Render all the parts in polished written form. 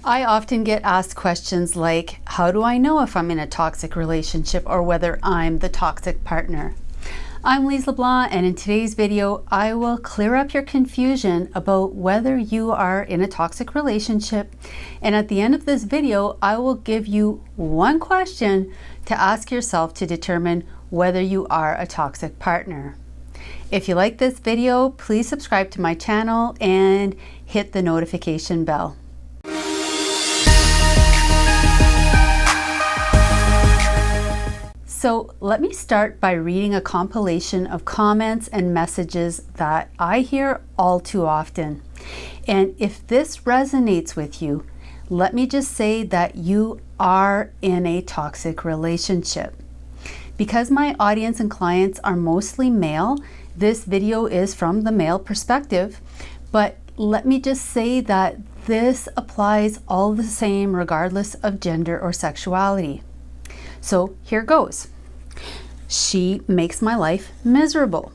I often get asked questions like, how do I know if I'm in a toxic relationship or whether I'm the toxic partner? I'm Lise Leblanc, and in today's video, I will clear up your confusion about whether you are in a toxic relationship. And at the end of this video, I will give you one question to ask yourself to determine whether you are a toxic partner. If you like this video, please subscribe to my channel and hit the notification bell. So let me start by reading a compilation of comments and messages that I hear all too often. And if this resonates with you, let me just say that you are in a toxic relationship. Because my audience and clients are mostly male, this video is from the male perspective, but let me just say that this applies all the same regardless of gender or sexuality. So here goes. She makes my life miserable.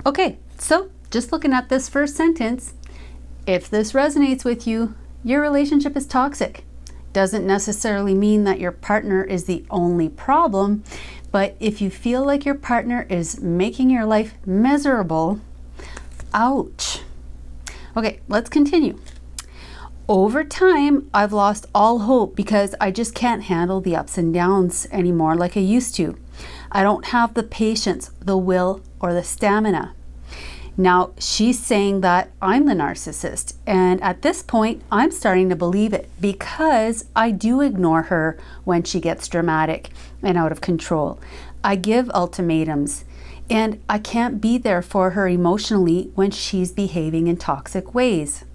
Okay, so just looking at this first sentence, if this resonates with you, your relationship is toxic. Doesn't necessarily mean that your partner is the only problem, but if you feel like your partner is making your life miserable, ouch. Okay, let's continue. Over time, I've lost all hope because I just can't handle the ups and downs anymore like I used to. I don't have the patience, the will, or the stamina. Now, she's saying that I'm the narcissist, and at this point, I'm starting to believe it because I do ignore her when she gets dramatic and out of control. I give ultimatums, and I can't be there for her emotionally when she's behaving in toxic ways.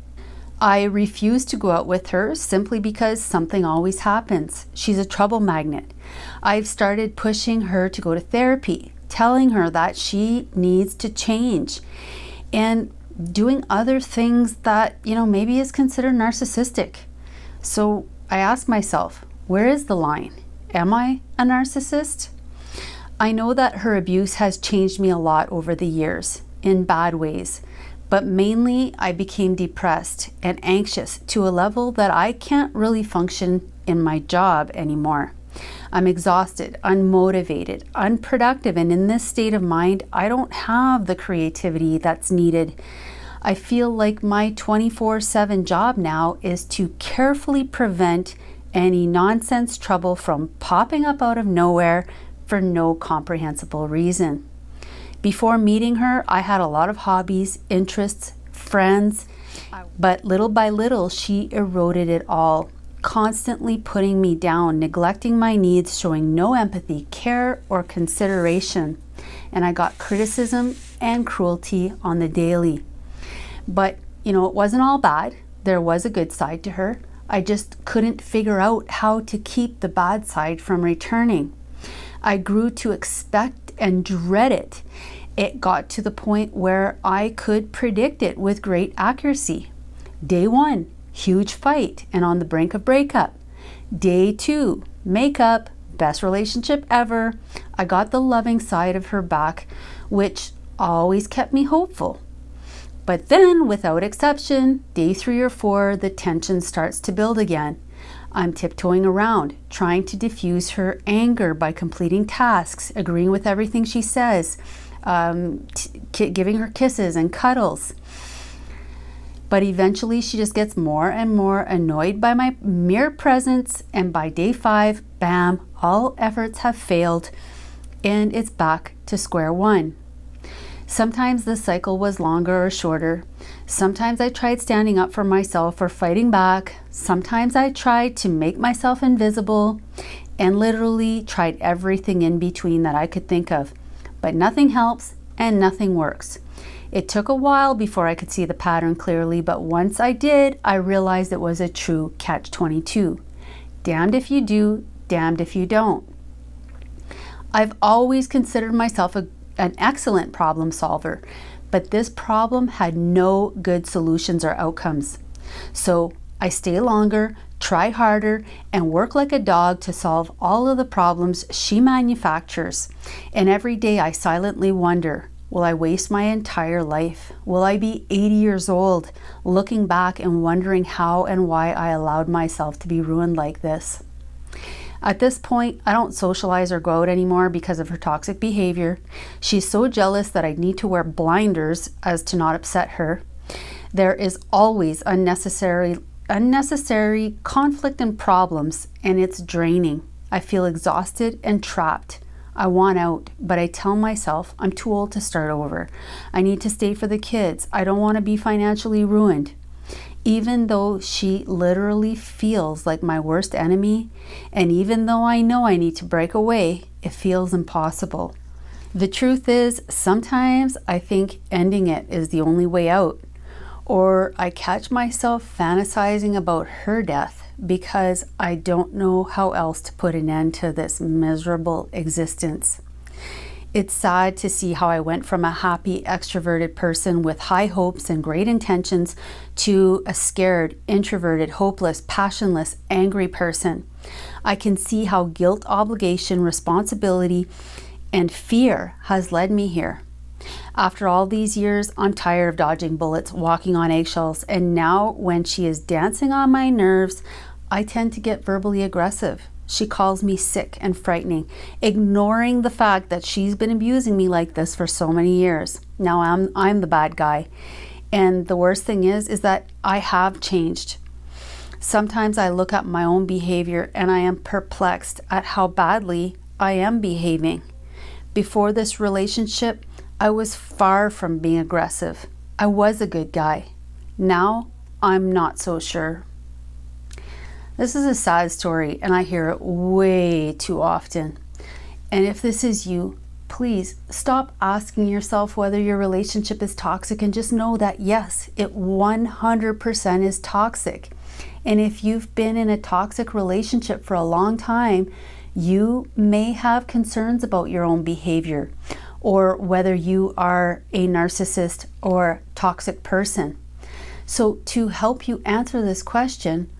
I refuse to go out with her simply because something always happens. She's a trouble magnet. I've started pushing her to go to therapy, telling her that she needs to change, and doing other things that, maybe is considered narcissistic. So I ask myself, where is the line? Am I a narcissist? I know that her abuse has changed me a lot over the years in bad ways. But mainly, I became depressed and anxious to a level that I can't really function in my job anymore. I'm exhausted, unmotivated, unproductive, and in this state of mind, I don't have the creativity that's needed. I feel like my 24/7 job now is to carefully prevent any nonsense trouble from popping up out of nowhere for no comprehensible reason. Before meeting her, I had a lot of hobbies, interests, friends, but little by little, she eroded it all, constantly putting me down, neglecting my needs, showing no empathy, care, or consideration. And I got criticism and cruelty on the daily. But, it wasn't all bad. There was a good side to her. I just couldn't figure out how to keep the bad side from returning. I grew to expect and dread it. It got to the point where I could predict it with great accuracy. Day 1, huge fight and on the brink of breakup. Day 2, makeup, best relationship ever. I got the loving side of her back, which always kept me hopeful. But then, without exception, day 3 or 4, the tension starts to build again. I'm tiptoeing around, trying to diffuse her anger by completing tasks, agreeing with everything she says, giving her kisses and cuddles. But eventually she just gets more and more annoyed by my mere presence, and by day 5, bam, all efforts have failed, and it's back to square one. Sometimes the cycle was longer or shorter. Sometimes I tried standing up for myself or fighting back. Sometimes I tried to make myself invisible and literally tried everything in between that I could think of. But nothing helps and nothing works. It took a while before I could see the pattern clearly, but once I did, I realized it was a true catch-22. Damned if you do, damned if you don't. I've always considered myself an excellent problem solver, but this problem had no good solutions or outcomes. So I stay longer, try harder, and work like a dog to solve all of the problems she manufactures. And every day I silently wonder, Will I waste my entire life? Will I be 80 years old, looking back and wondering how and why I allowed myself to be ruined like this? At this point, I don't socialize or go out anymore because of her toxic behavior. She's so jealous that I need to wear blinders as to not upset her. There is always unnecessary conflict and problems, and it's draining. I feel exhausted and trapped. I want out, but I tell myself I'm too old to start over. I need to stay for the kids. I don't want to be financially ruined. Even though she literally feels like my worst enemy, and even though I know I need to break away, it feels impossible. The truth is, sometimes I think ending it is the only way out, or I catch myself fantasizing about her death because I don't know how else to put an end to this miserable existence. It's sad to see how I went from a happy, extroverted person with high hopes and great intentions to a scared, introverted, hopeless, passionless, angry person. I can see how guilt, obligation, responsibility, and fear has led me here. After all these years, I'm tired of dodging bullets, walking on eggshells, and now when she is dancing on my nerves, I tend to get verbally aggressive. She calls me sick and frightening, ignoring the fact that she's been abusing me like this for so many years. Now I'm the bad guy. And the worst thing is that I have changed. Sometimes I look at my own behavior and I am perplexed at how badly I am behaving. Before this relationship, I was far from being aggressive. I was a good guy. Now, I'm not so sure. This is a sad story, and I hear it way too often. And if this is you, please stop asking yourself whether your relationship is toxic and just know that yes, it 100% is toxic. And if you've been in a toxic relationship for a long time, you may have concerns about your own behavior or whether you are a narcissist or toxic person. So to help you answer this question,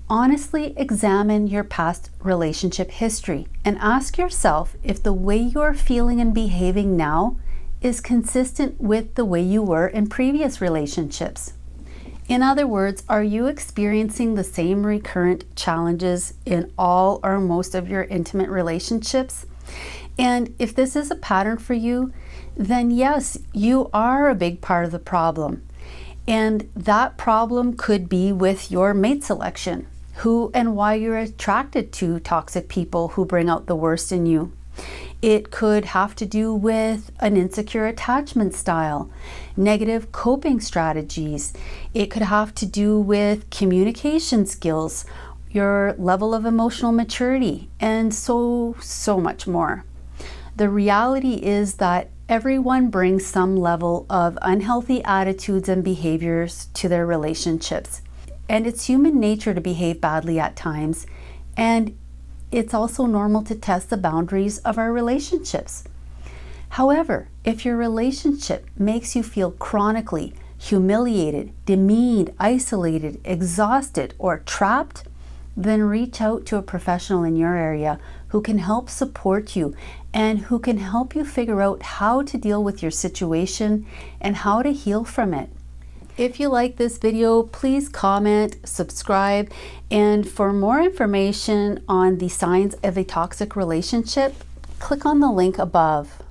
honestly examine your past relationship history and ask yourself if the way you're feeling and behaving now is consistent with the way you were in previous relationships. In other words, are you experiencing the same recurrent challenges in all or most of your intimate relationships? And if this is a pattern for you, then yes, you are a big part of the problem. And that problem could be with your mate selection, who and why you're attracted to toxic people who bring out the worst in you. It could have to do with an insecure attachment style, negative coping strategies. It could have to do with communication skills, your level of emotional maturity, and so much more. The reality is that everyone brings some level of unhealthy attitudes and behaviors to their relationships. And it's human nature to behave badly at times, and it's also normal to test the boundaries of our relationships. However, if your relationship makes you feel chronically humiliated, demeaned, isolated, exhausted, or trapped, then reach out to a professional in your area who can help support you and who can help you figure out how to deal with your situation and how to heal from it. If you like this video, please comment, subscribe, and for more information on the signs of a toxic relationship, click on the link above.